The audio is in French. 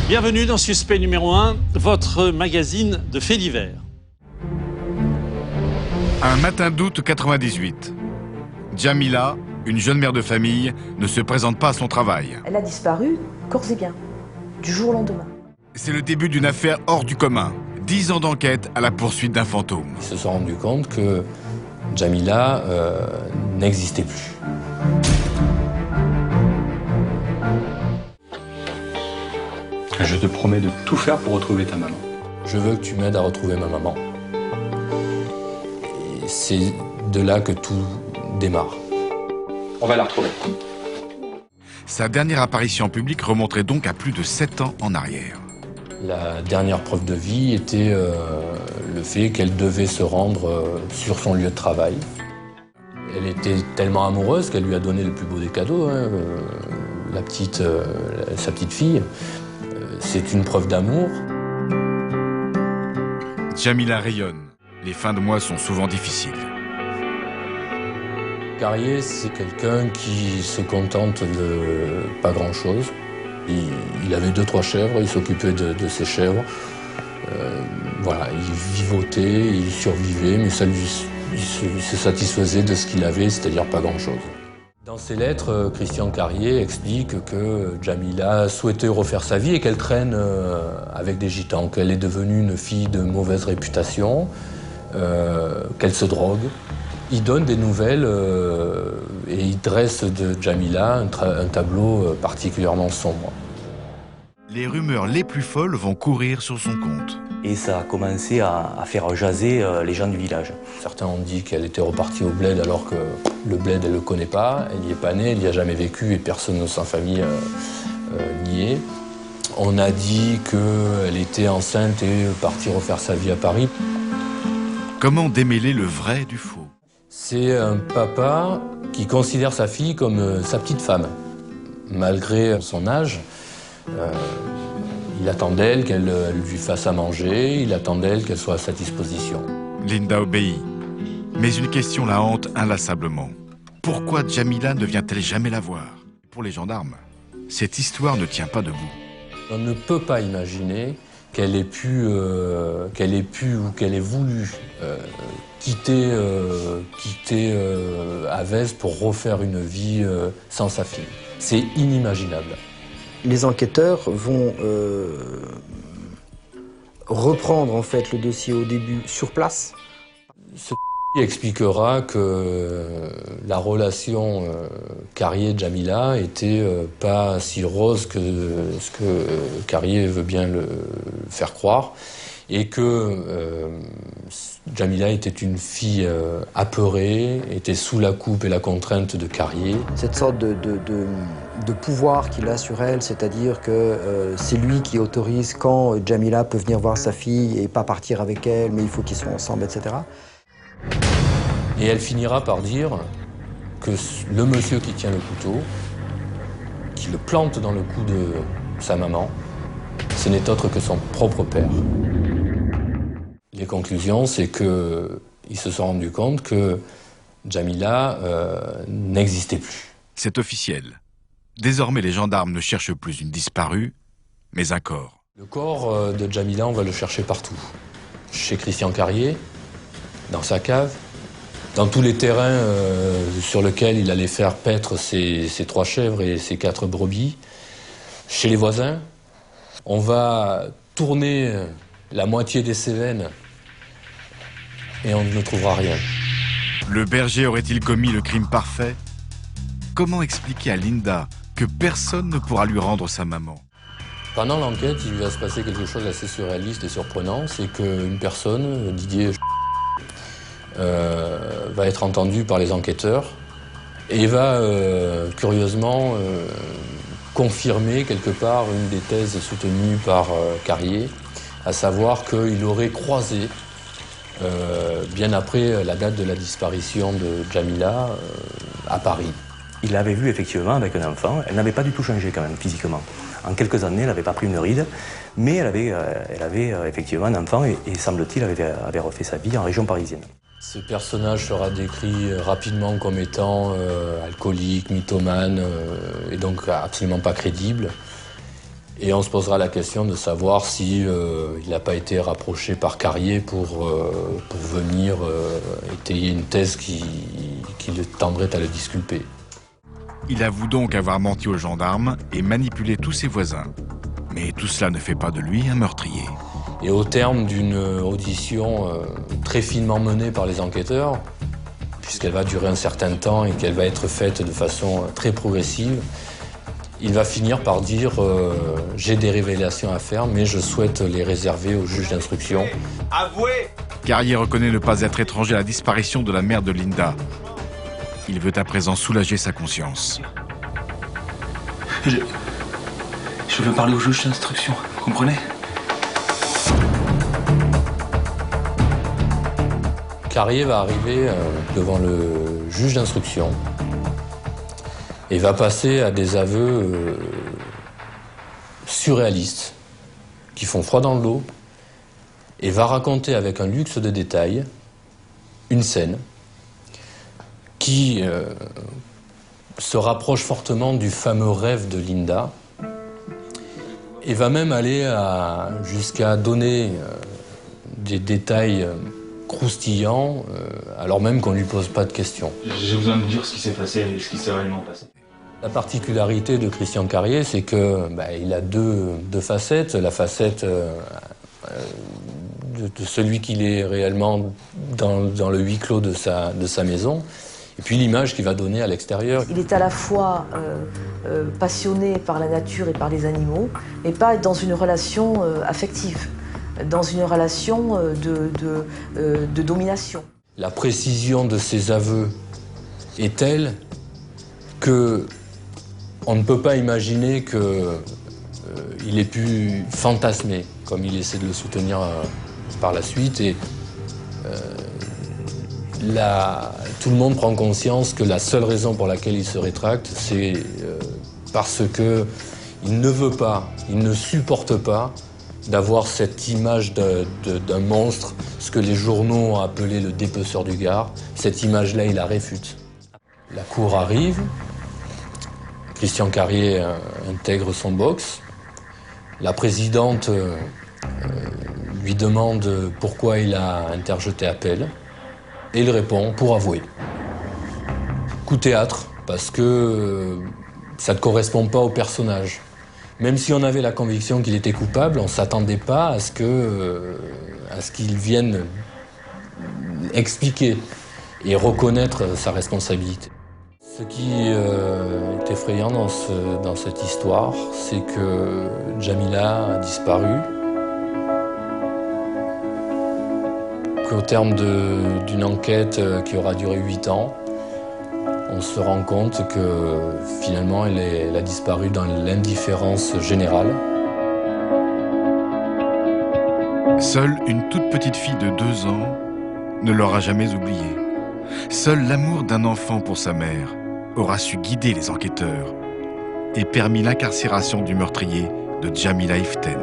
Bienvenue dans Suspect numéro 1, votre magazine de faits divers. Un matin d'août 98. Djamila, une jeune mère de famille, ne se présente pas à son travail. Elle a disparu, corps et bien, du jour au lendemain. C'est le début d'une affaire hors du commun. 10 ans d'enquête à la poursuite d'un fantôme. Ils se sont rendus compte que Djamila n'existait plus. Je te promets de tout faire pour retrouver ta maman. Je veux que tu m'aides à retrouver ma maman. Et c'est de là que tout démarre. On va la retrouver. Sa dernière apparition en public remonterait donc à plus de 7 ans en arrière. La dernière preuve de vie était le fait qu'elle devait se rendre sur son lieu de travail. Elle était tellement amoureuse qu'elle lui a donné le plus beau des cadeaux, sa petite fille. C'est une preuve d'amour. Djamila rayonne. Les fins de mois sont souvent difficiles. Carrier, c'est quelqu'un qui se contente de pas grand-chose. Il avait 2-3 chèvres, il s'occupait de ses chèvres. Il vivotait, il survivait, mais il se satisfaisait de ce qu'il avait, c'est-à-dire pas grand-chose. Dans ses lettres, Christian Carrier explique que Djamila souhaitait refaire sa vie et qu'elle traîne avec des gitans, qu'elle est devenue une fille de mauvaise réputation, qu'elle se drogue. Il donne des nouvelles et il dresse de Djamila un tableau particulièrement sombre. Les rumeurs les plus folles vont courir sur son compte. Et ça a commencé à faire jaser les gens du village. Certains ont dit qu'elle était repartie au bled alors que le bled, elle ne le connaît pas. Elle n'y est pas née, elle n'y a jamais vécu et personne de sa famille n'y est. On a dit qu'elle était enceinte et partie refaire sa vie à Paris. Comment démêler le vrai du faux? C'est un papa qui considère sa fille comme sa petite femme. Malgré son âge, il attend d'elle qu'elle lui fasse à manger, il attend d'elle qu'elle soit à sa disposition. Linda obéit. Mais une question la hante inlassablement. Pourquoi Djamila ne vient-elle jamais la voir? Pour les gendarmes, cette histoire ne tient pas debout. On ne peut pas imaginer qu'elle ait pu ou qu'elle ait voulu quitter Avez pour refaire une vie sans sa fille. C'est inimaginable. Les enquêteurs vont reprendre en fait le dossier au début sur place. Ce expliquera que la relation Carrier-Djamila était pas si rose que ce que Carrier veut bien le faire croire et que Djamila était une fille apeurée, était sous la coupe et la contrainte de Carrier. Cette sorte de pouvoir qu'il a sur elle, c'est-à-dire que c'est lui qui autorise quand Djamila peut venir voir sa fille et pas partir avec elle, mais il faut qu'ils soient ensemble, etc. Et elle finira par dire que le monsieur qui tient le couteau, qui le plante dans le cou de sa maman, ce n'est autre que son propre père. Les conclusions, c'est qu'ils se sont rendus compte que Djamila n'existait plus. C'est officiel. Désormais, les gendarmes ne cherchent plus une disparue, mais un corps. Le corps de Djamila, on va le chercher partout. Chez Christian Carrier, dans sa cave, dans tous les terrains sur lesquels il allait faire paître ses 3 chèvres et ses 4 brebis, chez les voisins. On va tourner la moitié des Cévennes et on ne trouvera rien. Le berger aurait-il commis le crime parfait? Comment expliquer à Linda que personne ne pourra lui rendre sa maman? Pendant l'enquête, il va se passer quelque chose d'assez surréaliste et surprenant, c'est qu'une personne, Didier, va être entendue par les enquêteurs et va curieusement confirmer quelque part une des thèses soutenues par Carrier, à savoir qu'il aurait croisé, bien après la date de la disparition de Djamila, à Paris. Il l'avait vue effectivement avec un enfant. Elle n'avait pas du tout changé quand même physiquement. En quelques années, elle n'avait pas pris une ride, mais elle avait effectivement un enfant et semble-t-il, avait refait sa vie en région parisienne. Ce personnage sera décrit rapidement comme étant alcoolique, mythomane, et donc absolument pas crédible. Et on se posera la question de savoir si il n'a pas été rapproché par Carrier pour venir étayer une thèse qui le tendrait à le disculper. Il avoue donc avoir menti aux gendarmes et manipulé tous ses voisins. Mais tout cela ne fait pas de lui un meurtrier. Et au terme d'une audition très finement menée par les enquêteurs, puisqu'elle va durer un certain temps et qu'elle va être faite de façon très progressive, il va finir par dire « j'ai des révélations à faire, mais je souhaite les réserver au juge d'instruction ». Avouez! Carrier reconnaît ne pas être étranger à la disparition de la mère de Linda. Il veut à présent soulager sa conscience. Je veux parler au juge d'instruction, vous comprenez? Carrier va arriver devant le juge d'instruction et va passer à des aveux surréalistes qui font froid dans le dos et va raconter avec un luxe de détails une scène qui se rapproche fortement du fameux rêve de Linda et va même aller jusqu'à donner des détails croustillants alors même qu'on ne lui pose pas de questions. J'ai besoin de dire ce qui s'est passé et ce qui s'est réellement passé. La particularité de Christian Carrier, c'est que il a deux facettes. La facette de celui qu'il est réellement dans le huis clos de sa maison, et puis l'image qu'il va donner à l'extérieur. Il est à la fois passionné par la nature et par les animaux, mais pas dans une relation affective, dans une relation de domination. La précision de ses aveux est telle que on ne peut pas imaginer qu'il ait pu fantasmer, comme il essaie de le soutenir par la suite. Et tout le monde prend conscience que la seule raison pour laquelle il se rétracte, c'est parce qu'il ne veut pas, il ne supporte pas d'avoir cette image d'un monstre, ce que les journaux ont appelé le dépeceur du Gard. Cette image-là, il la réfute. La cour arrive, Christian Carrier intègre son box. La présidente lui demande pourquoi il a interjeté appel. Et il répond pour avouer. Coup théâtre, parce que ça ne correspond pas au personnage. Même si on avait la conviction qu'il était coupable, on ne s'attendait pas à ce qu'il vienne expliquer et reconnaître sa responsabilité. Ce qui est effrayant dans cette histoire, c'est que Jamila a disparu, qu'au terme d'une enquête qui aura duré 8 ans, on se rend compte que finalement elle a disparu dans l'indifférence générale. Seule une toute petite fille de 2 ans ne l'aura jamais oublié. Seul l'amour d'un enfant pour sa mère aura su guider les enquêteurs et permis l'incarcération du meurtrier de Jamila Iften.